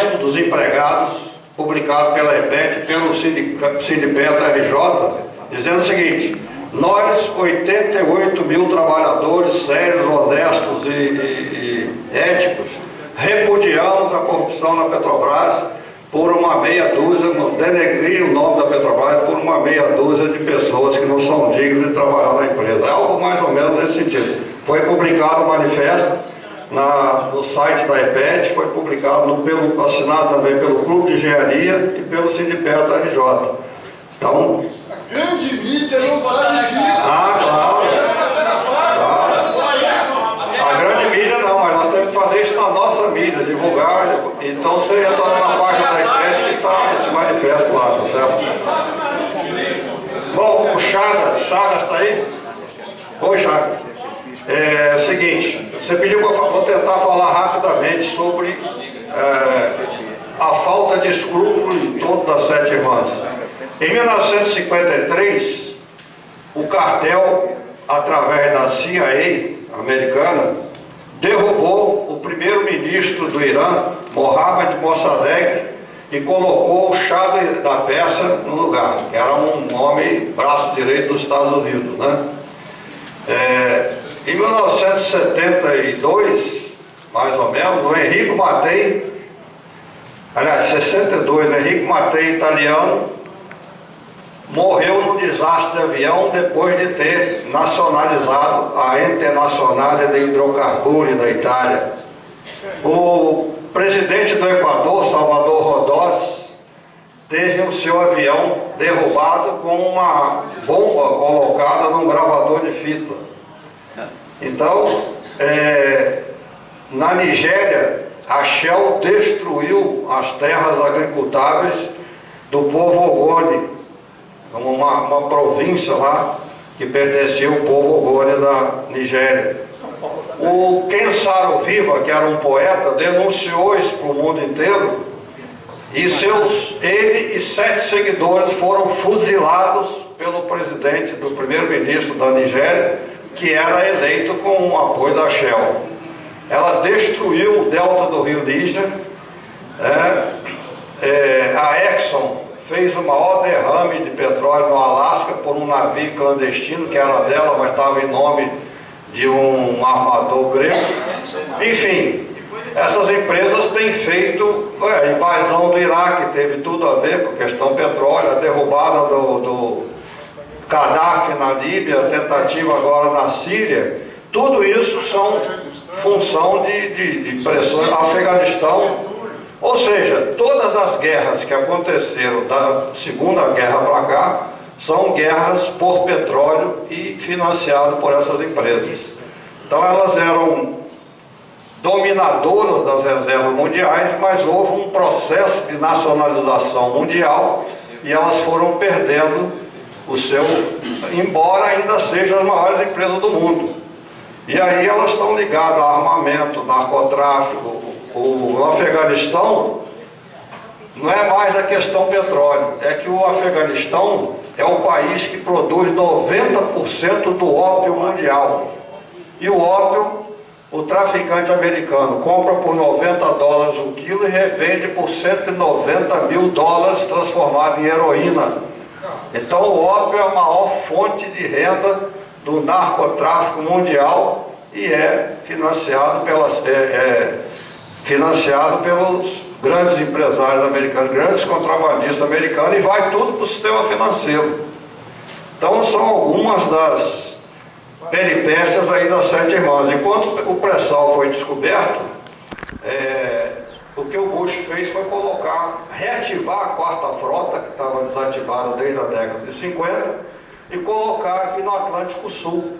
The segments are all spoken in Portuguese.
Manifesto dos Empregados, publicado pela EPET e pelo Sindipeto RJ, dizendo o seguinte: nós, 88 mil trabalhadores sérios, honestos e éticos, repudiamos a corrupção na Petrobras por uma meia dúzia, denegrir o nome da Petrobras por uma meia dúzia de pessoas que não são dignas de trabalhar na empresa. É algo mais ou menos nesse sentido. Foi publicado o manifesto no site da EPET, foi publicado assinado também pelo Clube de Engenharia e pelo Sindipeto RJ. Então, a grande mídia não sabe disso. Claro. A grande mídia não, mas nós temos que fazer isso na nossa mídia, divulgar. Então você entra na página da EPET que está esse manifesto lá, tá certo? Bom, o Chagas está aí? Oi, Chagas. Seguinte, você pediu para vou tentar falar rapidamente sobre a falta de escrúpulo em torno das Sete Irmãs. Em 1953, o cartel, através da CIA americana, derrubou o primeiro-ministro do Irã, Mohammad Mossadegh, e colocou o Shah da Pérsia no lugar, que era um homem braço direito dos Estados Unidos, né? Em 1972, mais ou menos, o Enrico Mattei, aliás, 62, o Enrico Mattei, italiano, morreu no desastre de avião depois de ter nacionalizado a Internazionale de Hidrocarburi da Itália. O presidente do Equador, Salvador Rodós, teve o seu avião derrubado com uma bomba colocada num gravador de fita. Então, na Nigéria, a Shell destruiu as terras agricultáveis do povo Ogoni, uma província lá que pertencia ao povo Ogoni da Nigéria. O Ken Saro-Wiwa, que era um poeta, denunciou isso para o mundo inteiro, e ele e 7 seguidores foram fuzilados pelo presidente, do primeiro-ministro da Nigéria, que era eleito com o apoio da Shell. Ela destruiu o delta do rio Níger. A Exxon fez o maior derrame de petróleo no Alasca por um navio clandestino, que era dela, mas estava em nome de um armador grego. Enfim, essas empresas têm feito a invasão do Iraque, teve tudo a ver com a questão petróleo, a derrubada do Gaddafi na Líbia, a tentativa agora na Síria. Tudo isso são função de pressões no Afeganistão. Ou seja, todas as guerras que aconteceram da Segunda Guerra para cá são guerras por petróleo e financiadas por essas empresas. Então elas eram dominadoras das reservas mundiais, mas houve um processo de nacionalização mundial e elas foram perdendo o seu, embora ainda sejam as maiores empresas do mundo. E aí elas estão ligadas a armamento, narcotráfico. O Afeganistão não é mais a questão petróleo, é que o Afeganistão é o país que produz 90% do ópio mundial. E o ópio, o traficante americano compra por $90 o quilo e revende por $190 mil transformado em heroína. Então o ópio é a maior fonte de renda do narcotráfico mundial e é financiado pelos grandes empresários americanos, grandes contrabandistas americanos, e vai tudo para o sistema financeiro. Então são algumas das peripécias aí das Sete Irmãs. Enquanto o pré-sal foi descoberto, o que o Bush fez foi reativar a quarta frota, que estava desativada desde a década de 50, e colocar aqui no Atlântico Sul.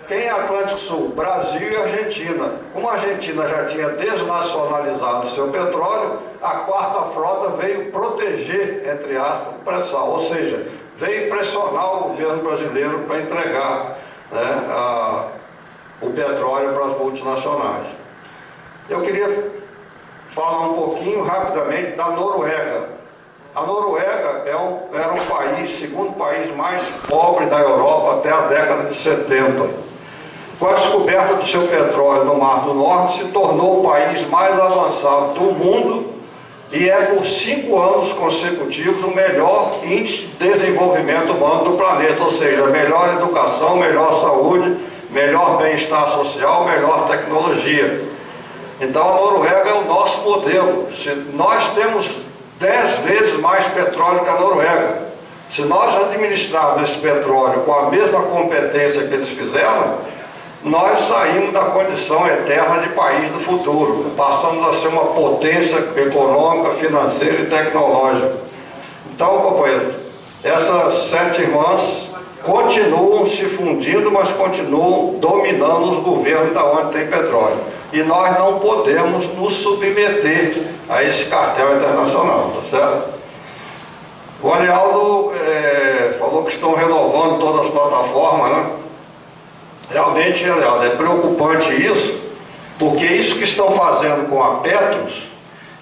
Quem é Atlântico Sul? Brasil e Argentina. Como a Argentina já tinha desnacionalizado o seu petróleo, a quarta frota veio proteger, entre aspas, o pré-sal, ou seja, veio pressionar o governo brasileiro para entregar, né, o petróleo para as multinacionais. Eu queria falar um pouquinho rapidamente da Noruega. A Noruega era um país, segundo país mais pobre da Europa até a década de 70. Com a descoberta do seu petróleo no Mar do Norte, se tornou o país mais avançado do mundo e é por 5 anos consecutivos o melhor índice de desenvolvimento humano do planeta, ou seja, melhor educação, melhor saúde, melhor bem-estar social, melhor tecnologia. Então a Noruega é o nosso modelo. Nós temos 10 vezes mais petróleo que a Noruega. Se nós administrarmos esse petróleo com a mesma competência que eles fizeram, nós saímos da condição eterna de país do futuro. Passamos a ser uma potência econômica, financeira e tecnológica. Então, companheiros, essas 7 irmãs continuam se fundindo, mas continuam dominando os governos da onde tem petróleo. E nós não podemos nos submeter a esse cartel internacional, tá certo? O Anialdo falou que estão renovando todas as plataformas, né? Realmente, Anialdo, é preocupante isso, porque isso que estão fazendo com a Petros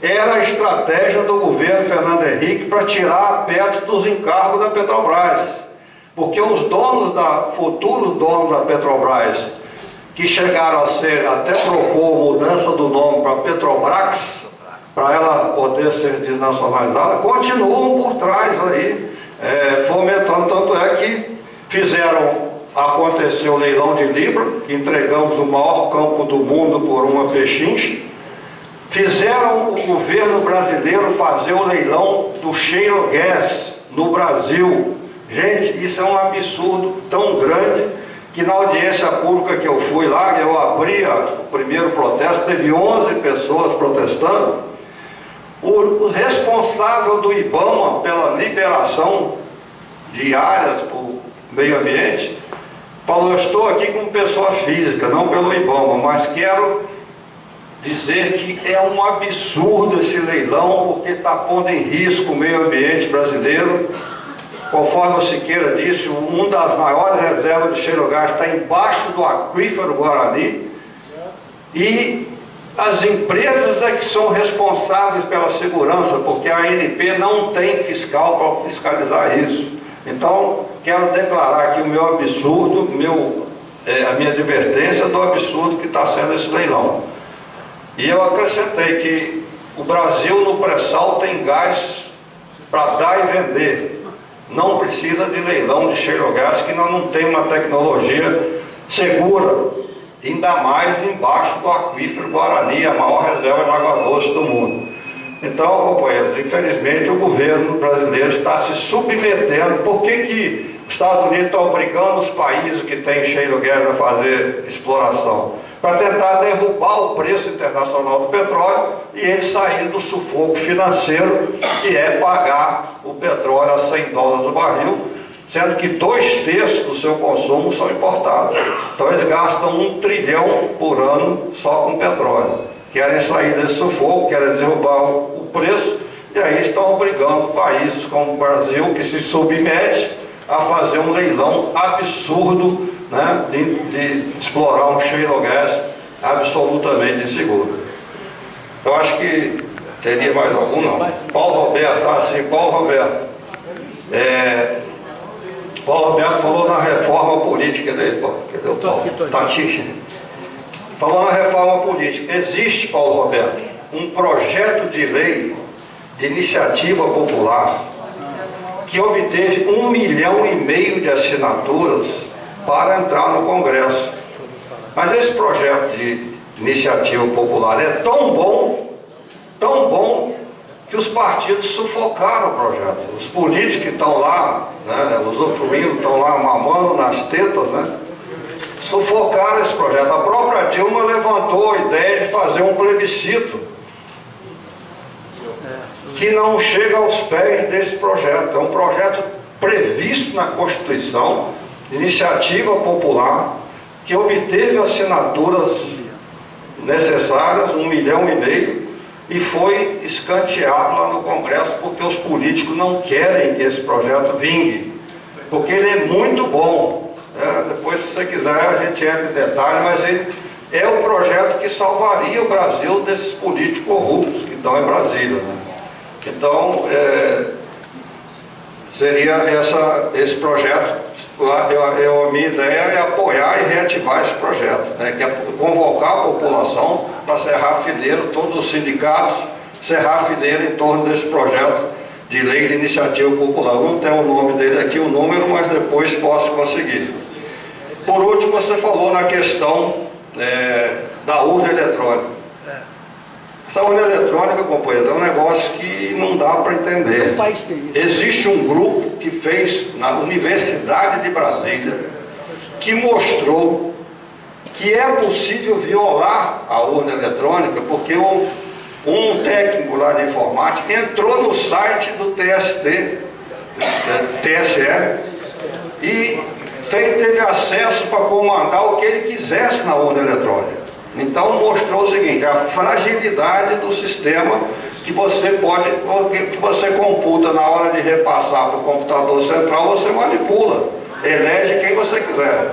era a estratégia do governo Fernando Henrique para tirar a Petros dos encargos da Petrobras. Porque os futuros donos da Petrobras, que chegaram a ser, até propor mudança do nome para Petrobrax, para ela poder ser desnacionalizada, continuam por trás aí, fomentando. Tanto é que fizeram acontecer o leilão de Libra, que entregamos o maior campo do mundo por uma pechincha. Fizeram o governo brasileiro fazer o leilão do shale gas no Brasil. Gente, isso é um absurdo tão grande que na audiência pública que eu fui lá, eu abri o primeiro protesto, teve 11 pessoas protestando. O responsável do IBAMA pela liberação de áreas para o meio ambiente falou: eu estou aqui como pessoa física, não pelo IBAMA, mas quero dizer que é um absurdo esse leilão, porque está pondo em risco o meio ambiente brasileiro. Conforme o Siqueira disse, uma das maiores reservas de shale gas está embaixo do aquífero Guarani, e as empresas é que são responsáveis pela segurança, porque a ANP não tem fiscal para fiscalizar isso. Então, quero declarar aqui o meu absurdo, a minha advertência do absurdo que está sendo esse leilão. E eu acrescentei que o Brasil no pré-sal tem gás para dar e vender. Não precisa de leilão de shale gas, que nós não temos uma tecnologia segura, ainda mais embaixo do aquífero Guarani, a maior reserva de água doce do mundo. Então, companheiros, infelizmente o governo brasileiro está se submetendo. Por que os Estados Unidos estão obrigando os países que têm shale gas a fazer exploração? Para tentar derrubar o preço internacional do petróleo e eles saírem do sufoco financeiro, que é pagar o petróleo a $100 o barril, sendo que 2/3 do seu consumo são importados. Então eles gastam 1 trilhão por ano só com petróleo. Querem sair desse sufoco, querem derrubar o preço, e aí estão obrigando países como o Brasil, que se submete a fazer um leilão absurdo, né, de explorar um shale gas absolutamente inseguro. Eu acho que teria mais algum, não. Paulo Roberto, Paulo Roberto. Paulo Roberto falou na reforma política dele. Cadê o Paulo? Tá aqui. Falou na reforma política. Existe, Paulo Roberto, um projeto de lei de iniciativa popular que obteve 1,5 milhão de assinaturas para entrar no Congresso. Mas esse projeto de iniciativa popular é tão bom, que os partidos sufocaram o projeto. Os políticos que estão lá, né, usufruindo, estão lá mamando nas tetas, né, sufocaram esse projeto. A própria Dilma levantou a ideia de fazer um plebiscito que não chega aos pés desse projeto. É um projeto previsto na Constituição, iniciativa popular, que obteve assinaturas necessárias, 1,5 milhão, e foi escanteado lá no Congresso, porque os políticos não querem que esse projeto vingue, porque ele é muito bom. Depois, se você quiser, a gente entra em detalhe, mas ele é o projeto que salvaria o Brasil desses políticos corruptos que estão em Brasília, né? Então, seria esse projeto. A minha ideia é apoiar e reativar esse projeto, né, que é convocar a população para cerrar fileiro, todos os sindicatos, cerrar a fileira em torno desse projeto de lei de iniciativa popular. Eu não tenho o nome dele aqui, o número, mas depois posso conseguir. Por último, você falou na questão da urna eletrônica. Essa urna eletrônica, companheiro, é um negócio que não dá para entender. Existe um grupo que fez na Universidade de Brasília, que mostrou que é possível violar a urna eletrônica, porque um técnico lá de informática entrou no site do TSE e teve acesso para comandar o que ele quisesse na urna eletrônica. Então mostrou o seguinte, a fragilidade do sistema que você computa na hora de repassar para o computador central, você manipula, elege quem você quiser.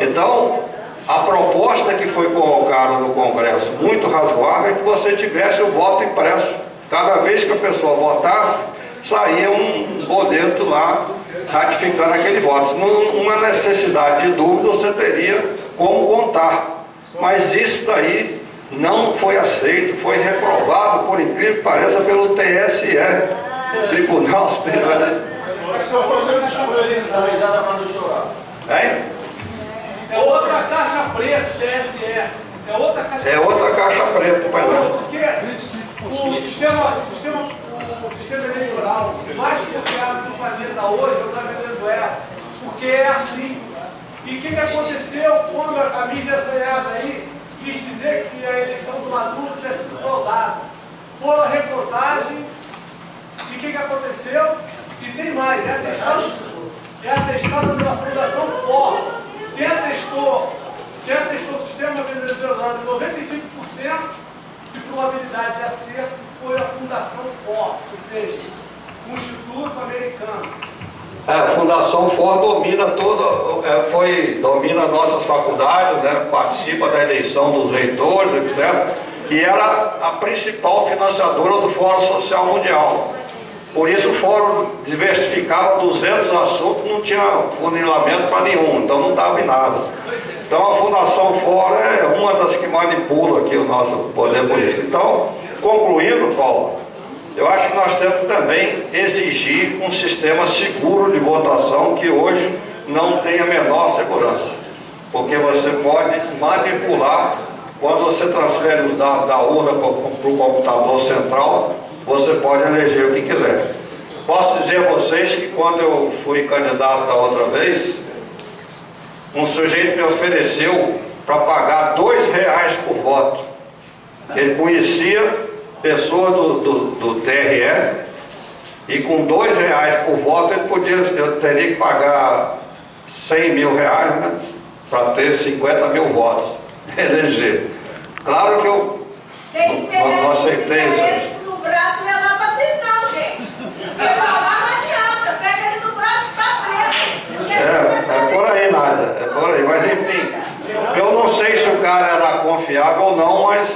Então, a proposta que foi colocada no Congresso, muito razoável, é que você tivesse o voto impresso. Cada vez que a pessoa votasse, saía um boleto lá ratificando aquele voto. Numa necessidade de dúvida, você teria como contar. Mas isso daí não foi aceito, foi reprovado, por incrível que pareça, pelo TSE, Tribunal Superior. É outra caixa preta, TSE. É outra caixa preta. É outra caixa preta, pai. O sistema eleitoral mais confiável do planeta hoje é o da Venezuela. Porque é assim. E o que aconteceu quando a mídia assanhada aí quis dizer que a eleição do Maduro tinha sido fraudada? Foram a reportagem, e o que aconteceu? E tem mais, é atestado pela Fundação Ford. Quem atestou o sistema venezuelano em 95% de probabilidade de acerto foi a Fundação Ford, ou seja, o Instituto Americano. A Fundação Ford domina domina nossas faculdades, né, participa da eleição dos reitores, etc. E era a principal financiadora do Fórum Social Mundial. Por isso o Fórum diversificava 200 assuntos, não tinha funilamento para nenhum, então não estava em nada. Então a Fundação Fórum é uma das que manipula aqui o nosso poder político. Então, concluindo, Paulo, eu acho que nós temos que também exigir um sistema seguro de votação que hoje não tem a menor segurança. Porque você pode manipular, quando você transfere os dados da urna para o computador central, você pode eleger o que quiser. Posso dizer a vocês que quando eu fui candidato da outra vez, um sujeito me ofereceu para pagar R$2 por voto. Ele conhecia pessoa do TRE e com R$2 por voto eu teria que pagar R$100 mil, né, para ter 50 mil votos, eleger. Claro que eu não aceitei isso. No braço e levar para prisão, gente. Porque falar não adianta, pega ele no braço e tá preso. É por aí, Nádia, é por aí, mas enfim, eu não sei se o cara era confiável ou não, mas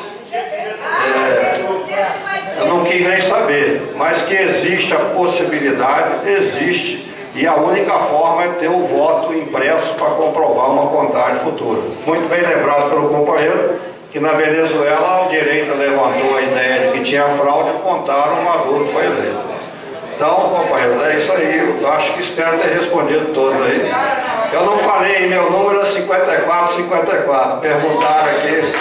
eu não quis nem saber, mas que existe a possibilidade, existe, e a única forma é ter o voto impresso para comprovar uma contagem futura. Muito bem lembrado pelo companheiro, que na Venezuela a direita levantou a ideia de que tinha fraude e contaram o Maduro foi eleito. Então, companheiro, é isso aí, eu acho que espero ter respondido todos aí. Eu não falei, meu número é 5454, perguntaram aqui.